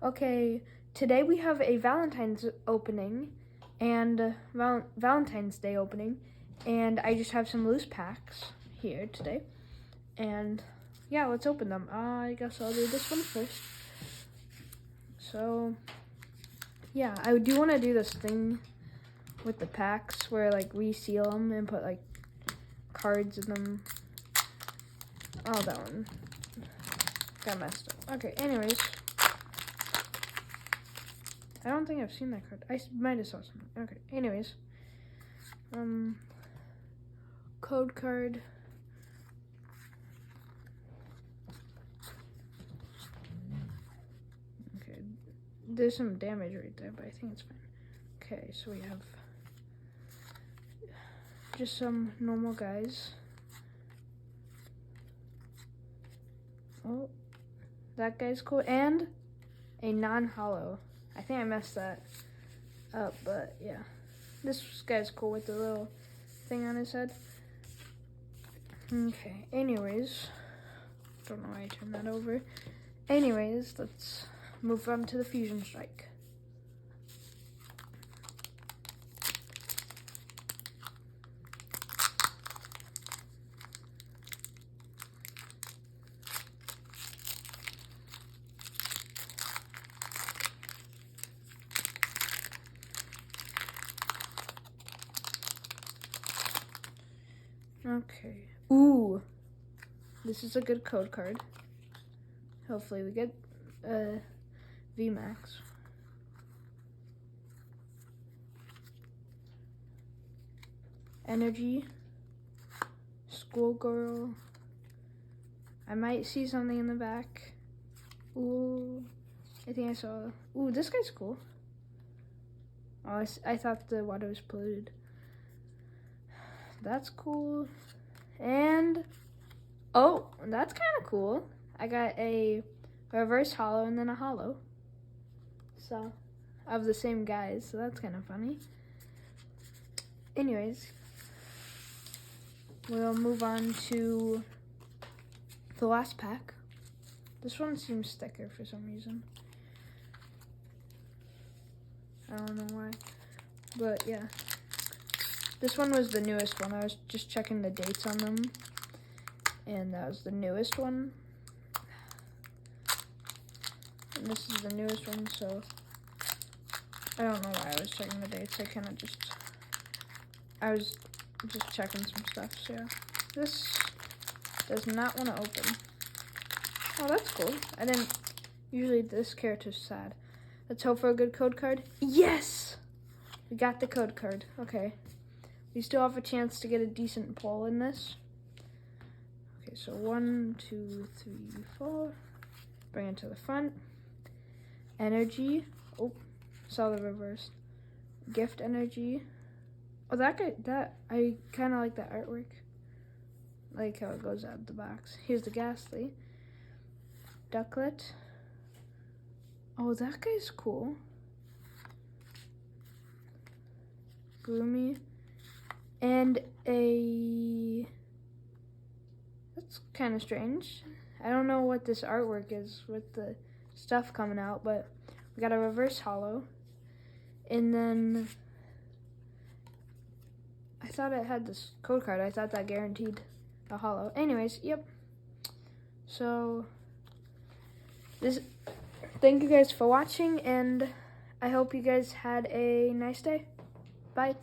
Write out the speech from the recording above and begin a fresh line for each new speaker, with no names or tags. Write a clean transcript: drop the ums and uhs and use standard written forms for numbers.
Okay, today we have a Valentine's opening and Valentine's Day opening, and I just have some loose packs here today. And yeah, let's open them. I guess I'll do this one first. So yeah, I do want to do this thing with the packs where like reseal them and put like cards in them. Oh, that one got messed up. Okay, anyways. I don't think I've seen that card. I might have saw something. Okay, anyways. Code card. Okay, there's some damage right there, but I think it's fine. Okay, so we have just some normal guys. Oh, that guy's cool. And a non-hollow. I think I messed that up, but yeah. This guy's cool with the little thing on his head. Okay, anyways. Don't know why I turned that over. Anyways, let's move on to the Fusion Strike. Okay. Ooh. This is a good code card. Hopefully we get VMAX. Energy. Schoolgirl. I might see something in the back. Ooh. I think I saw. Ooh, this guy's cool. Oh, I thought the water was polluted. That's cool. And oh, that's kind of cool. I got a reverse hollow and then a hollow. So, of the same guys. So that's kind of funny. Anyways, we'll move on to the last pack. This one seems thicker for some reason. I don't know why. But yeah. This one was the newest one. I was just checking the dates on them. And that was the newest one. And this is the newest one, so I don't know why I was checking the dates. I was just checking some stuff, so yeah. This does not want to open. Oh, that's cool. Usually this character's sad. Let's hope for a good code card. Yes! We got the code card. Okay. We still have a chance to get a decent pull in this. Okay, so 1, 2, 3, 4. Bring it to the front. Energy. Oh, saw the reverse. Gift energy. Oh, I kind of like that artwork. Like how it goes out of the box. Here's the Ghastly. Ducklet. Oh, that guy's cool. Gloomy. And that's kind of strange. I don't know what this artwork is with the stuff coming out, but we got a reverse hollow. And then I thought it had this code card. I thought that guaranteed a hollow. Anyways, yep. So thank you guys for watching, and I hope you guys had a nice day. Bye.